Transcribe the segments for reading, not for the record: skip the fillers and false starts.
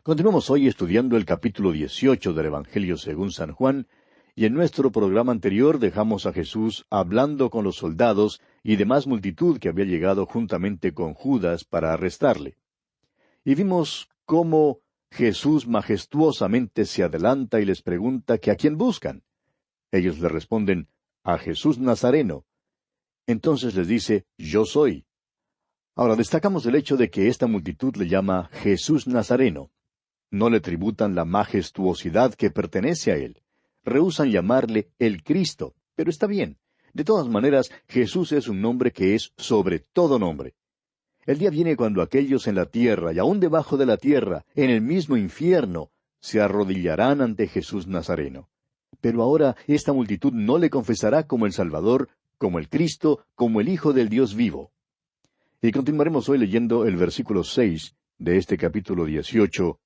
Continuamos hoy estudiando el capítulo 18 del Evangelio según San Juan, y en nuestro programa anterior dejamos a Jesús hablando con los soldados y demás multitud que había llegado juntamente con Judas para arrestarle. Y vimos cómo Jesús majestuosamente se adelanta y les pregunta que a quién buscan. Ellos le responden, a Jesús Nazareno. Entonces les dice, yo soy. Ahora destacamos el hecho de que esta multitud le llama Jesús Nazareno. No le tributan la majestuosidad que pertenece a él. Rehúsan llamarle el Cristo, pero está bien. De todas maneras, Jesús es un nombre que es sobre todo nombre. El día viene cuando aquellos en la tierra y aún debajo de la tierra, en el mismo infierno, se arrodillarán ante Jesús Nazareno. Pero ahora esta multitud no le confesará como el Salvador, como el Cristo, como el Hijo del Dios vivo. Y continuaremos hoy leyendo el versículo 6 de este capítulo 18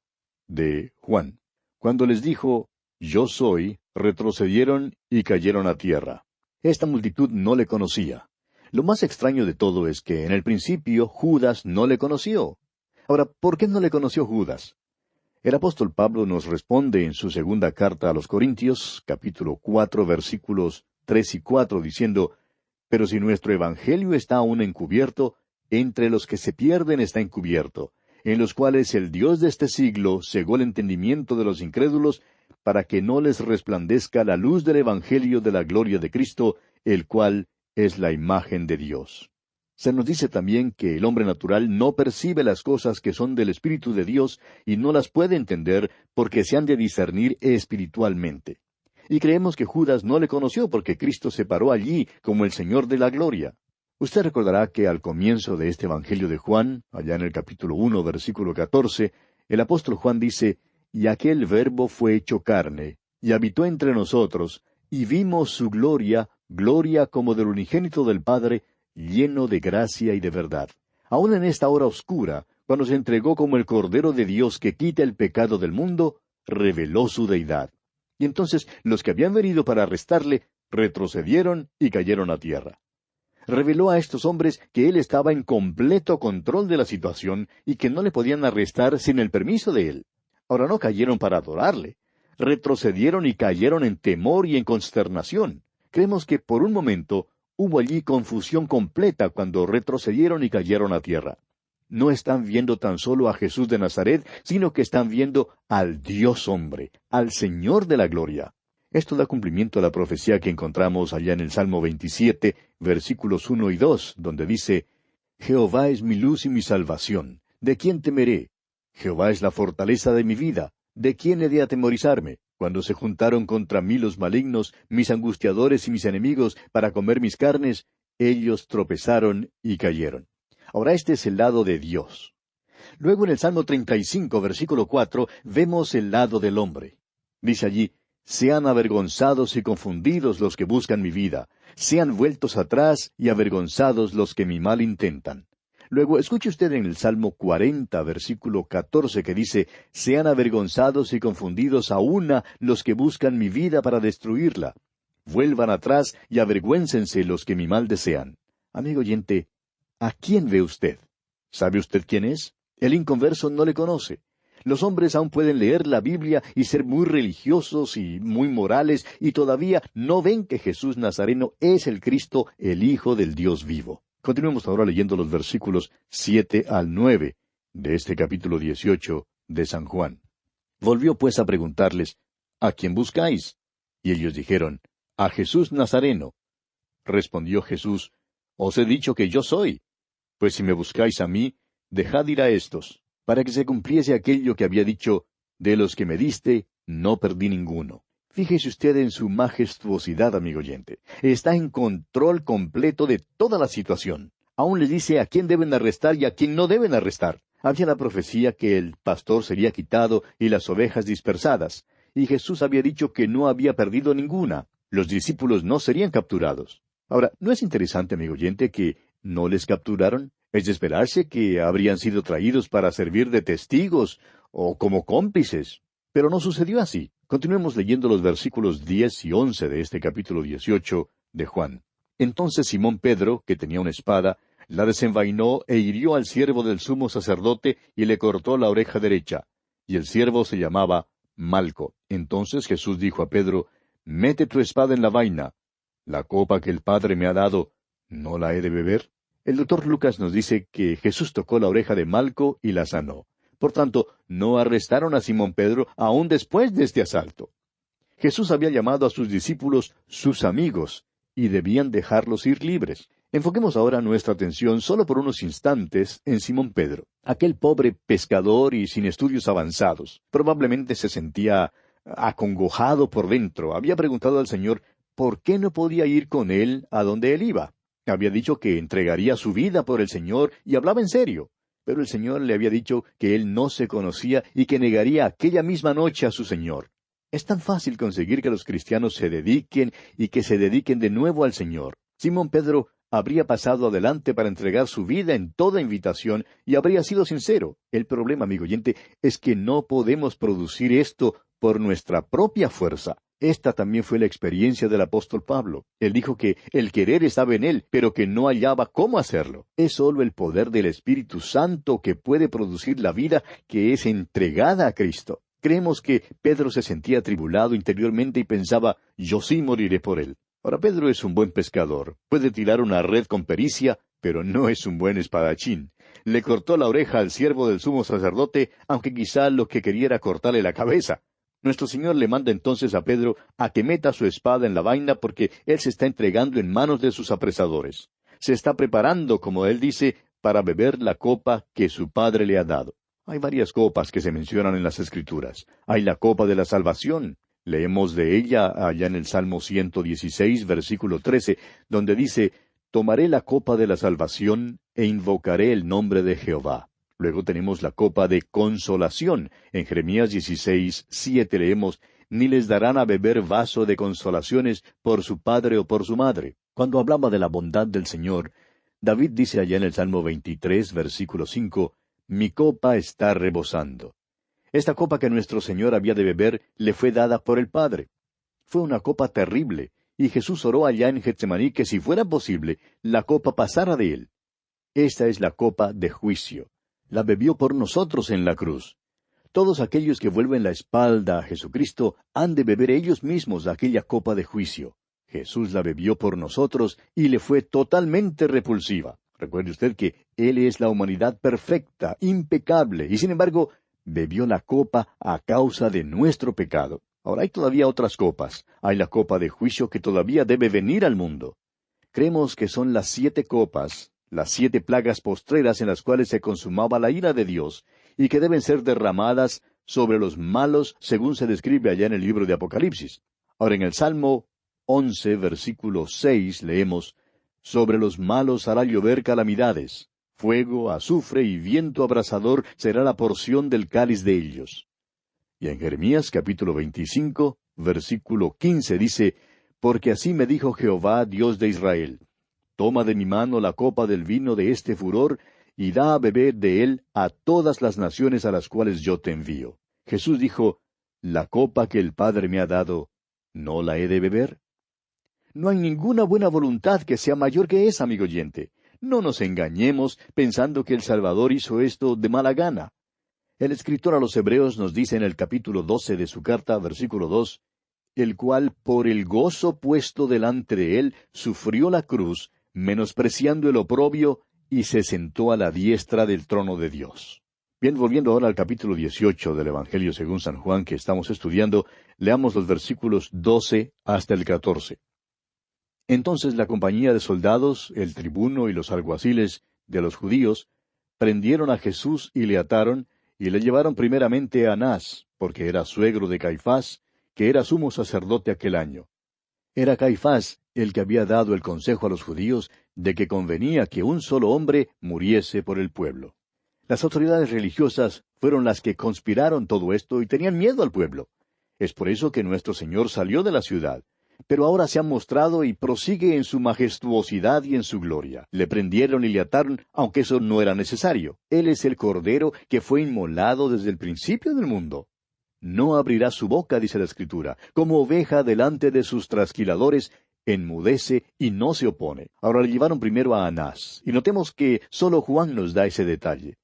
de Juan. Cuando les dijo, yo soy, retrocedieron y cayeron a tierra. Esta multitud no le conocía. Lo más extraño de todo es que en el principio Judas no le conoció. Ahora, ¿por qué no le conoció Judas? El apóstol Pablo nos responde en su segunda carta a los Corintios, capítulo 4, versículos 3 y 4, diciendo, pero si nuestro evangelio está aún encubierto, entre los que se pierden está encubierto, en los cuales el Dios de este siglo cegó el entendimiento de los incrédulos, para que no les resplandezca la luz del evangelio de la gloria de Cristo, el cual es la imagen de Dios. Se nos dice también que el hombre natural no percibe las cosas que son del Espíritu de Dios y no las puede entender porque se han de discernir espiritualmente. Y creemos que Judas no le conoció porque Cristo se paró allí como el Señor de la gloria. Usted recordará que al comienzo de este Evangelio de Juan, allá en el capítulo 1, versículo 14, el apóstol Juan dice, y aquel Verbo fue hecho carne, y habitó entre nosotros, y vimos su gloria, gloria como del unigénito del Padre, lleno de gracia y de verdad. Aun en esta hora oscura, cuando se entregó como el Cordero de Dios que quita el pecado del mundo, reveló su deidad. Y entonces los que habían venido para arrestarle, retrocedieron y cayeron a tierra. Reveló a estos hombres que él estaba en completo control de la situación y que no le podían arrestar sin el permiso de él. Ahora no cayeron para adorarle. Retrocedieron y cayeron en temor y en consternación. Creemos que por un momento hubo allí confusión completa cuando retrocedieron y cayeron a tierra. No están viendo tan solo a Jesús de Nazaret, sino que están viendo al Dios hombre, al Señor de la gloria. Esto da cumplimiento a la profecía que encontramos allá en el Salmo 27, versículos 1 y 2, donde dice, Jehová es mi luz y mi salvación, ¿de quién temeré? Jehová es la fortaleza de mi vida, ¿de quién he de atemorizarme? Cuando se juntaron contra mí los malignos, mis angustiadores y mis enemigos, para comer mis carnes, ellos tropezaron y cayeron. Ahora este es el lado de Dios. Luego en el Salmo 35, versículo 4, vemos el lado del hombre. Dice allí, sean avergonzados y confundidos los que buscan mi vida, sean vueltos atrás y avergonzados los que mi mal intentan. Luego, escuche usted en el Salmo 40, versículo 14, que dice, sean avergonzados y confundidos a una los que buscan mi vida para destruirla. Vuelvan atrás y avergüéncense los que mi mal desean. Amigo oyente, ¿a quién ve usted? ¿Sabe usted quién es? El inconverso no le conoce. Los hombres aún pueden leer la Biblia y ser muy religiosos y muy morales, y todavía no ven que Jesús Nazareno es el Cristo, el Hijo del Dios vivo. Continuemos ahora leyendo los versículos 7 al 9 de este capítulo 18 de San Juan. Volvió pues a preguntarles, ¿a quién buscáis? Y ellos dijeron, a Jesús Nazareno. Respondió Jesús, os he dicho que yo soy. Pues si me buscáis a mí, dejad ir a éstos, para que se cumpliese aquello que había dicho, de los que me diste, no perdí ninguno. Fíjese usted en su majestuosidad, amigo oyente. Está en control completo de toda la situación. Aún les dice a quién deben arrestar y a quién no deben arrestar. Había la profecía que el pastor sería quitado y las ovejas dispersadas. Y Jesús había dicho que no había perdido ninguna. Los discípulos no serían capturados. Ahora, ¿no es interesante, amigo oyente, que no les capturaron? Es de esperarse que habrían sido traídos para servir de testigos o como cómplices. Pero no sucedió así. Continuemos leyendo los versículos 10 y 11 de este capítulo 18 de Juan. Entonces Simón Pedro, que tenía una espada, la desenvainó e hirió al siervo del sumo sacerdote y le cortó la oreja derecha. y el siervo se llamaba Malco. Entonces Jesús dijo a Pedro, «Mete tu espada en la vaina. La copa que el Padre me ha dado, ¿no la he de beber?» El doctor Lucas nos dice que Jesús tocó la oreja de Malco y la sanó. Por tanto, no arrestaron a Simón Pedro aún después de este asalto. Jesús había llamado a sus discípulos sus amigos, y debían dejarlos ir libres. Enfoquemos ahora nuestra atención solo por unos instantes en Simón Pedro, aquel pobre pescador y sin estudios avanzados. Probablemente se sentía acongojado por dentro. Había preguntado al Señor por qué no podía ir con él a donde él iba. Había dicho que entregaría su vida por el Señor y hablaba en serio. Pero el Señor le había dicho que él no se conocía y que negaría aquella misma noche a su Señor. Es tan fácil conseguir que los cristianos se dediquen y que se dediquen de nuevo al Señor. Simón Pedro habría pasado adelante para entregar su vida en toda invitación y habría sido sincero. El problema, amigo oyente, es que no podemos producir esto por nuestra propia fuerza. Esta también fue la experiencia del apóstol Pablo. Él dijo que el querer estaba en él, pero que no hallaba cómo hacerlo. Es sólo el poder del Espíritu Santo que puede producir la vida que es entregada a Cristo. Creemos que Pedro se sentía atribulado interiormente y pensaba, yo sí moriré por él. Ahora, Pedro es un buen pescador. Puede tirar una red con pericia, pero no es un buen espadachín. Le cortó la oreja al siervo del sumo sacerdote, aunque quizá lo que quería era cortarle la cabeza. Nuestro Señor le manda entonces a Pedro a que meta su espada en la vaina porque él se está entregando en manos de sus apresadores. Se está preparando, como él dice, para beber la copa que su Padre le ha dado. Hay varias copas que se mencionan en las Escrituras. Hay la copa de la salvación. Leemos de ella allá en el Salmo 116, versículo 13, donde dice, «Tomaré la copa de la salvación e invocaré el nombre de Jehová». Luego tenemos la copa de consolación. En Jeremías 16, 7 leemos, «Ni les darán a beber vaso de consolaciones por su padre o por su madre». Cuando hablaba de la bondad del Señor, David dice allá en el Salmo 23, versículo 5, «Mi copa está rebosando». Esta copa que nuestro Señor había de beber le fue dada por el Padre. Fue una copa terrible, y Jesús oró allá en Getsemaní que si fuera posible, la copa pasara de él. Esta es la copa de juicio. La bebió por nosotros en la cruz. Todos aquellos que vuelven la espalda a Jesucristo han de beber ellos mismos aquella copa de juicio. Jesús la bebió por nosotros y le fue totalmente repulsiva. Recuerde usted que Él es la humanidad perfecta, impecable, y sin embargo, bebió la copa a causa de nuestro pecado. Ahora hay todavía otras copas. Hay la copa de juicio que todavía debe venir al mundo. Creemos que son las 7 copas, las 7 plagas postreras en las cuales se consumaba la ira de Dios, y que deben ser derramadas sobre los malos, según se describe allá en el libro de Apocalipsis. Ahora en el Salmo 11, versículo 6, leemos, «Sobre los malos hará llover calamidades. Fuego, azufre y viento abrasador será la porción del cáliz de ellos». Y en Jeremías capítulo 25, versículo 15 dice, «Porque así me dijo Jehová, Dios de Israel, toma de mi mano la copa del vino de este furor, y da a beber de él a todas las naciones a las cuales yo te envío». Jesús dijo, «La copa que el Padre me ha dado, ¿no la he de beber?». No hay ninguna buena voluntad que sea mayor que esa, amigo oyente. No nos engañemos pensando que el Salvador hizo esto de mala gana. El escritor a los Hebreos nos dice en el capítulo 12 de su carta, versículo 2, «El cual por el gozo puesto delante de él sufrió la cruz, menospreciando el oprobio, y se sentó a la diestra del trono de Dios». Bien, volviendo ahora al capítulo 18 del Evangelio según San Juan que estamos estudiando, leamos los versículos 12 hasta el 14. Entonces la compañía de soldados, el tribuno y los alguaciles de los judíos, prendieron a Jesús y le ataron, y le llevaron primeramente a Anás, porque era suegro de Caifás, que era sumo sacerdote aquel año. Era Caifás el que había dado el consejo a los judíos de que convenía que un solo hombre muriese por el pueblo. Las autoridades religiosas fueron las que conspiraron todo esto y tenían miedo al pueblo. Es por eso que nuestro Señor salió de la ciudad. Pero ahora se ha mostrado y prosigue en su majestuosidad y en su gloria. Le prendieron y le ataron, aunque eso no era necesario. Él es el Cordero que fue inmolado desde el principio del mundo. No abrirá su boca, dice la Escritura, como oveja delante de sus trasquiladores, enmudece y no se opone. Ahora le llevaron primero a Anás, y notemos que solo Juan nos da ese detalle.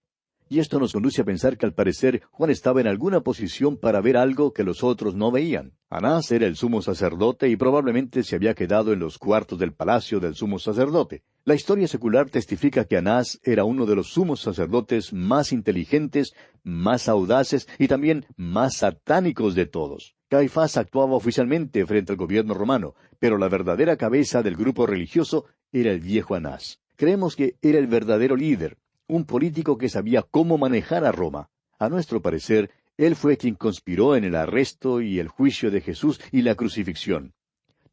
Y esto nos conduce a pensar que al parecer Juan estaba en alguna posición para ver algo que los otros no veían. Anás era el sumo sacerdote y probablemente se había quedado en los cuartos del palacio del sumo sacerdote. La historia secular testifica que Anás era uno de los sumos sacerdotes más inteligentes, más audaces y también más satánicos de todos. Caifás actuaba oficialmente frente al gobierno romano, pero la verdadera cabeza del grupo religioso era el viejo Anás. Creemos que era el verdadero líder, un político que sabía cómo manejar a Roma. A nuestro parecer, él fue quien conspiró en el arresto y el juicio de Jesús y la crucifixión.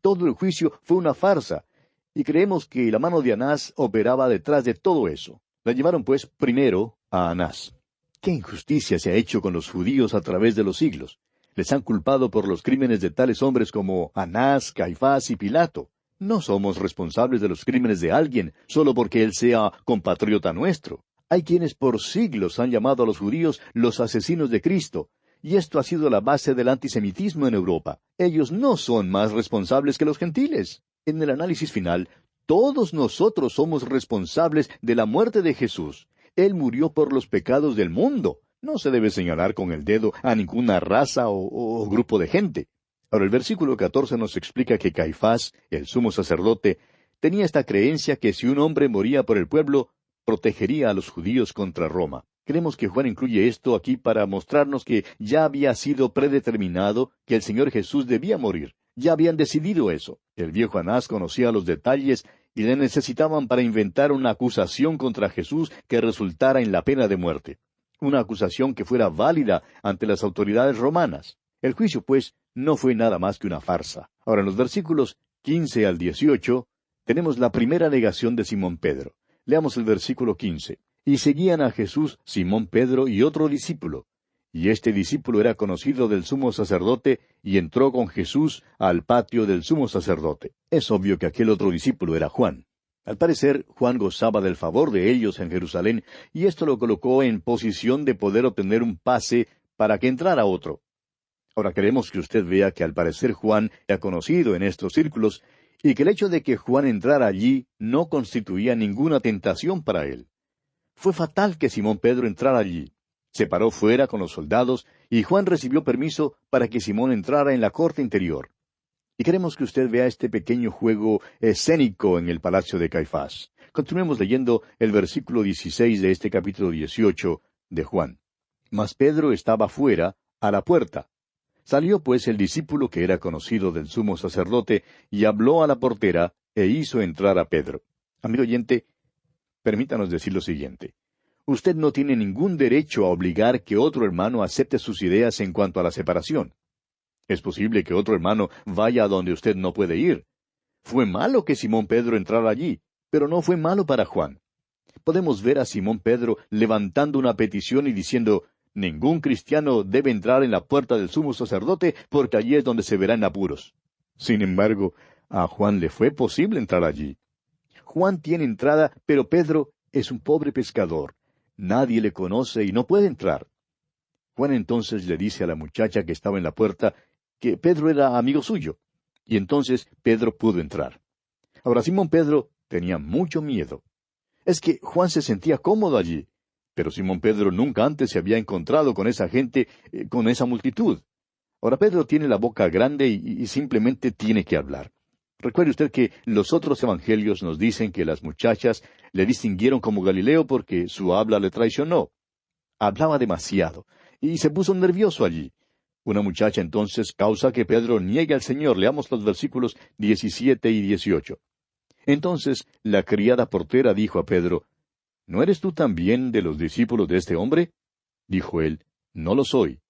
Todo el juicio fue una farsa, y creemos que la mano de Anás operaba detrás de todo eso. La llevaron, pues, primero a Anás. ¿Qué injusticia se ha hecho con los judíos a través de los siglos? Les han culpado por los crímenes de tales hombres como Anás, Caifás y Pilato. No somos responsables de los crímenes de alguien solo porque él sea compatriota nuestro. Hay quienes por siglos han llamado a los judíos los asesinos de Cristo, y esto ha sido la base del antisemitismo en Europa. Ellos no son más responsables que los gentiles. En el análisis final, todos nosotros somos responsables de la muerte de Jesús. Él murió por los pecados del mundo. No se debe señalar con el dedo a ninguna raza o grupo de gente. Ahora, el versículo 14 nos explica que Caifás, el sumo sacerdote, tenía esta creencia que si un hombre moría por el pueblo, protegería a los judíos contra Roma. Creemos que Juan incluye esto aquí para mostrarnos que ya había sido predeterminado que el Señor Jesús debía morir. Ya habían decidido eso. El viejo Anás conocía los detalles y le necesitaban para inventar una acusación contra Jesús que resultara en la pena de muerte. Una acusación que fuera válida ante las autoridades romanas. El juicio, pues, no fue nada más que una farsa. Ahora, en los versículos 15 al 18, tenemos la primera negación de Simón Pedro. Leamos el versículo 15. Y seguían a Jesús Simón Pedro y otro discípulo. Y este discípulo era conocido del sumo sacerdote y entró con Jesús al patio del sumo sacerdote. Es obvio que aquel otro discípulo era Juan. Al parecer, Juan gozaba del favor de ellos en Jerusalén, y esto lo colocó en posición de poder obtener un pase para que entrara otro. Ahora queremos que usted vea que al parecer Juan era conocido en estos círculos, y que el hecho de que Juan entrara allí no constituía ninguna tentación para él. Fue fatal que Simón Pedro entrara allí. Se paró fuera con los soldados, y Juan recibió permiso para que Simón entrara en la corte interior. Y queremos que usted vea este pequeño juego escénico en el palacio de Caifás. Continuemos leyendo el versículo 16 de este capítulo 18 de Juan. Mas Pedro estaba fuera, a la puerta. Salió pues el discípulo que era conocido del sumo sacerdote, y habló a la portera, e hizo entrar a Pedro. Amigo oyente, permítanos decir lo siguiente. Usted no tiene ningún derecho a obligar que otro hermano acepte sus ideas en cuanto a la separación. Es posible que otro hermano vaya a donde usted no puede ir. Fue malo que Simón Pedro entrara allí, pero no fue malo para Juan. Podemos ver a Simón Pedro levantando una petición y diciendo, ningún cristiano debe entrar en la puerta del sumo sacerdote porque allí es donde se verá en apuros. Sin embargo, a Juan le fue posible entrar allí. Juan tiene entrada, pero Pedro es un pobre pescador. Nadie le conoce y no puede entrar. Juan entonces le dice a la muchacha que estaba en la puerta que Pedro era amigo suyo, y entonces Pedro pudo entrar. Ahora Simón Pedro tenía mucho miedo. Es que Juan se sentía cómodo allí, pero Simón Pedro nunca antes se había encontrado con esa gente, con esa multitud. Ahora Pedro tiene la boca grande y simplemente tiene que hablar. Recuerde usted que los otros evangelios nos dicen que las muchachas le distinguieron como Galileo porque su habla le traicionó. Hablaba demasiado, y se puso nervioso allí. Una muchacha entonces causa que Pedro niegue al Señor. Leamos los versículos 17 y 18. Entonces la criada portera dijo a Pedro, ¿no eres tú también de los discípulos de este hombre? Dijo él, no lo soy.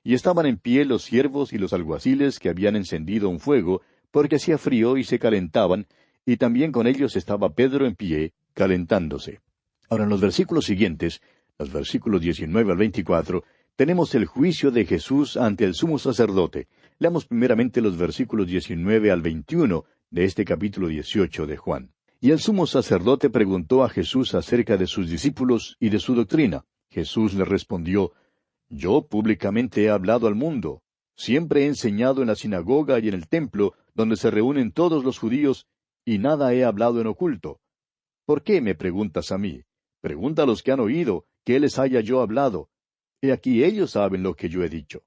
Y estaban en pie los siervos y los alguaciles que habían encendido un fuego, porque hacía frío y se calentaban, y también con ellos estaba Pedro en pie, calentándose. Ahora en los versículos siguientes, los versículos 19 al 24, tenemos el juicio de Jesús ante el sumo sacerdote. Leamos primeramente los versículos 19 al 21 de este capítulo 18 de Juan. Y el sumo sacerdote preguntó a Jesús acerca de sus discípulos y de su doctrina. Jesús le respondió, Yo públicamente he hablado al mundo. Siempre he enseñado en la sinagoga y en el templo, donde se reúnen todos los judíos, y nada he hablado en oculto. ¿Por qué me preguntas a mí? Pregunta a los que han oído, que les haya yo hablado. He aquí ellos saben lo que yo he dicho.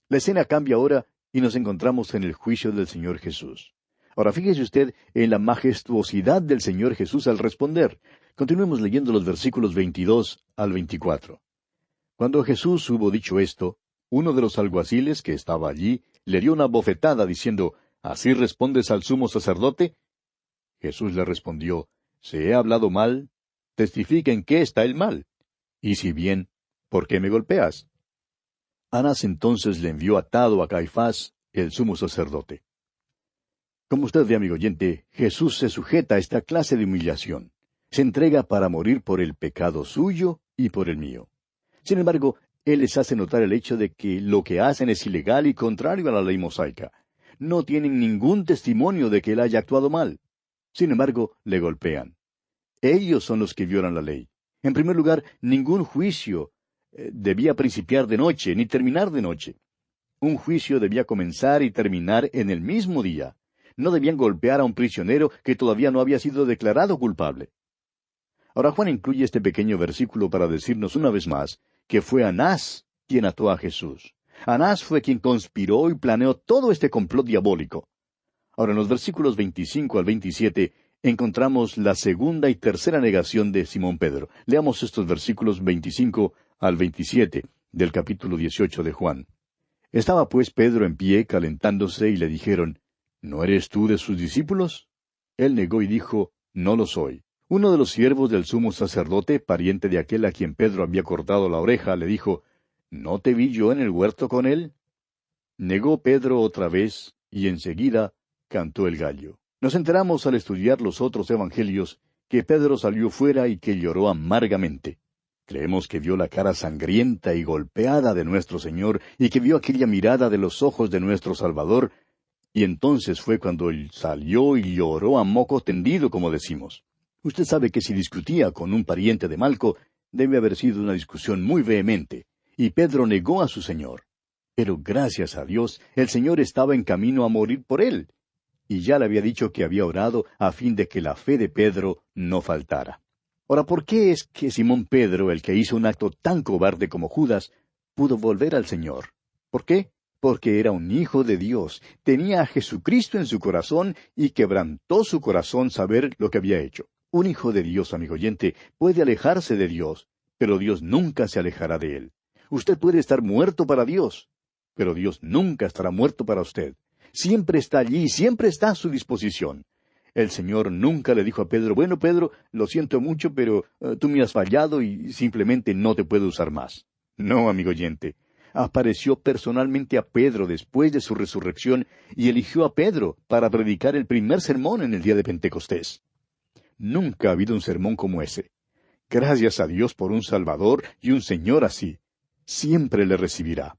La escena cambia ahora y nos encontramos en el juicio del Señor Jesús. Ahora fíjese usted en la majestuosidad del Señor Jesús al responder. Continuemos leyendo los versículos 22 al 24. Cuando Jesús hubo dicho esto, uno de los alguaciles que estaba allí le dio una bofetada diciendo, ¿Así respondes al sumo sacerdote? Jesús le respondió, Si he hablado mal, testifica en qué está el mal. Y si bien, ¿por qué me golpeas? Anás entonces le envió atado a Caifás, el sumo sacerdote. Como usted ve, amigo oyente, Jesús se sujeta a esta clase de humillación. Se entrega para morir por el pecado suyo y por el mío. Sin embargo, Él les hace notar el hecho de que lo que hacen es ilegal y contrario a la ley mosaica. No tienen ningún testimonio de que Él haya actuado mal. Sin embargo, le golpean. Ellos son los que violan la ley. En primer lugar, ningún juicio debía principiar de noche, ni terminar de noche. Un juicio debía comenzar y terminar en el mismo día. No debían golpear a un prisionero que todavía no había sido declarado culpable. Ahora Juan incluye este pequeño versículo para decirnos una vez más que fue Anás quien ató a Jesús. Anás fue quien conspiró y planeó todo este complot diabólico. Ahora en los versículos 25 al 27 encontramos la segunda y tercera negación de Simón Pedro. Leamos estos versículos 25 al 27 del capítulo 18 de Juan. Estaba pues Pedro en pie calentándose y le dijeron, ¿No eres tú de sus discípulos? Él negó y dijo, No lo soy. Uno de los siervos del sumo sacerdote, pariente de aquel a quien Pedro había cortado la oreja, le dijo, ¿No te vi yo en el huerto con él? Negó Pedro otra vez, y enseguida cantó el gallo. Nos enteramos al estudiar los otros evangelios que Pedro salió fuera y que lloró amargamente. Creemos que vio la cara sangrienta y golpeada de nuestro Señor y que vio aquella mirada de los ojos de nuestro Salvador, y entonces fue cuando él salió y lloró a moco tendido, como decimos. Usted sabe que si discutía con un pariente de Malco, debe haber sido una discusión muy vehemente, y Pedro negó a su Señor. Pero gracias a Dios, el Señor estaba en camino a morir por él, y ya le había dicho que había orado a fin de que la fe de Pedro no faltara. Ahora, ¿por qué es que Simón Pedro, el que hizo un acto tan cobarde como Judas, pudo volver al Señor? ¿Por qué? Porque era un hijo de Dios, tenía a Jesucristo en su corazón y quebrantó su corazón saber lo que había hecho. Un hijo de Dios, amigo oyente, puede alejarse de Dios, pero Dios nunca se alejará de él. Usted puede estar muerto para Dios, pero Dios nunca estará muerto para usted. Siempre está allí, siempre está a su disposición. El Señor nunca le dijo a Pedro, bueno, Pedro, lo siento mucho, pero tú me has fallado y simplemente no te puedo usar más. No, amigo oyente. Apareció personalmente a Pedro después de su resurrección y eligió a Pedro para predicar el primer sermón en el día de Pentecostés. Nunca ha habido un sermón como ese. Gracias a Dios por un Salvador y un Señor así. Siempre le recibirá.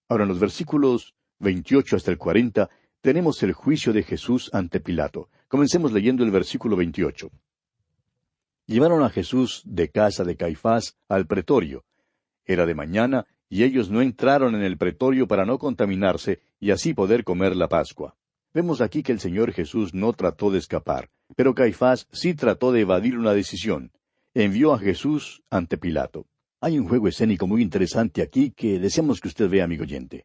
Ahora en los versículos 28 hasta el 40 tenemos el juicio de Jesús ante Pilato. Comencemos leyendo el versículo 28. Llevaron a Jesús de casa de Caifás al pretorio. Era de mañana, y ellos no entraron en el pretorio para no contaminarse y así poder comer la Pascua. Vemos aquí que el Señor Jesús no trató de escapar, pero Caifás sí trató de evadir una decisión. Envió a Jesús ante Pilato. Hay un juego escénico muy interesante aquí que deseamos que usted vea, amigo oyente.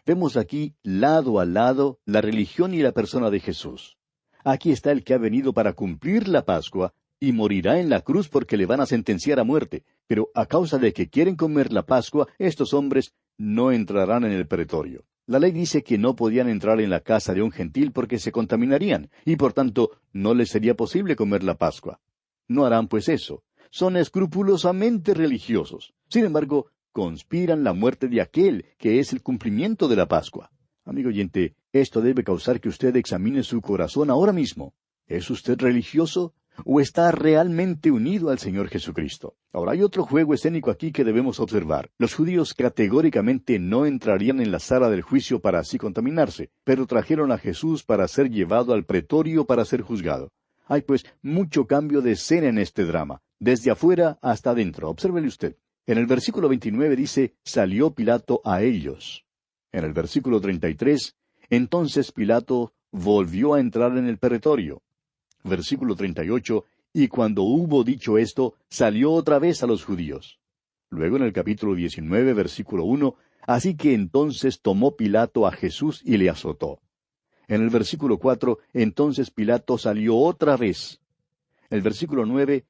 Vemos aquí, lado a lado, la religión y la persona de Jesús. Aquí está el que ha venido para cumplir la Pascua y morirá en la cruz porque le van a sentenciar a muerte. Pero a causa de que quieren comer la Pascua, estos hombres no entrarán en el pretorio. La ley dice que no podían entrar en la casa de un gentil porque se contaminarían, y por tanto no les sería posible comer la Pascua. No harán pues eso. Son escrupulosamente religiosos. Sin embargo, conspiran la muerte de aquel que es el cumplimiento de la Pascua. Amigo oyente, esto debe causar que usted examine su corazón ahora mismo. ¿Es usted religioso o está realmente unido al Señor Jesucristo? Ahora hay otro juego escénico aquí que debemos observar. Los judíos categóricamente no entrarían en la sala del juicio para así contaminarse, pero trajeron a Jesús para ser llevado al pretorio para ser juzgado. Hay pues mucho cambio de escena en este drama, desde afuera hasta adentro. Obsérvele usted. En el versículo 29 dice, salió Pilato a ellos. En el versículo 33, entonces Pilato volvió a entrar en el pretorio. Versículo 38, y cuando hubo dicho esto, salió otra vez a los judíos. Luego en el capítulo 19, versículo 1, así que entonces tomó Pilato a Jesús y le azotó. En el versículo 4, entonces Pilato salió otra vez. El versículo 9,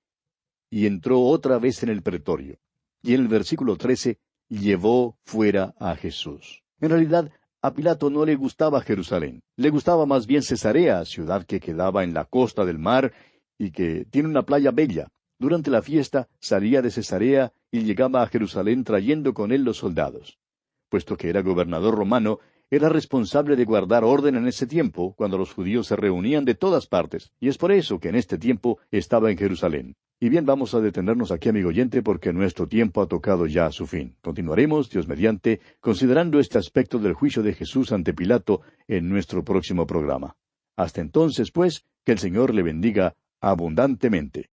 y entró otra vez en el pretorio. Y en el versículo 13, llevó fuera a Jesús. En realidad, a Pilato no le gustaba Jerusalén. Le gustaba más bien Cesarea, ciudad que quedaba en la costa del mar y que tiene una playa bella. Durante la fiesta salía de Cesarea y llegaba a Jerusalén trayendo con él los soldados. Puesto que era gobernador romano, era responsable de guardar orden en ese tiempo, cuando los judíos se reunían de todas partes, y es por eso que en este tiempo estaba en Jerusalén. Y bien, vamos a detenernos aquí, amigo oyente, porque nuestro tiempo ha tocado ya a su fin. Continuaremos, Dios mediante, considerando este aspecto del juicio de Jesús ante Pilato en nuestro próximo programa. Hasta entonces, pues, que el Señor le bendiga abundantemente.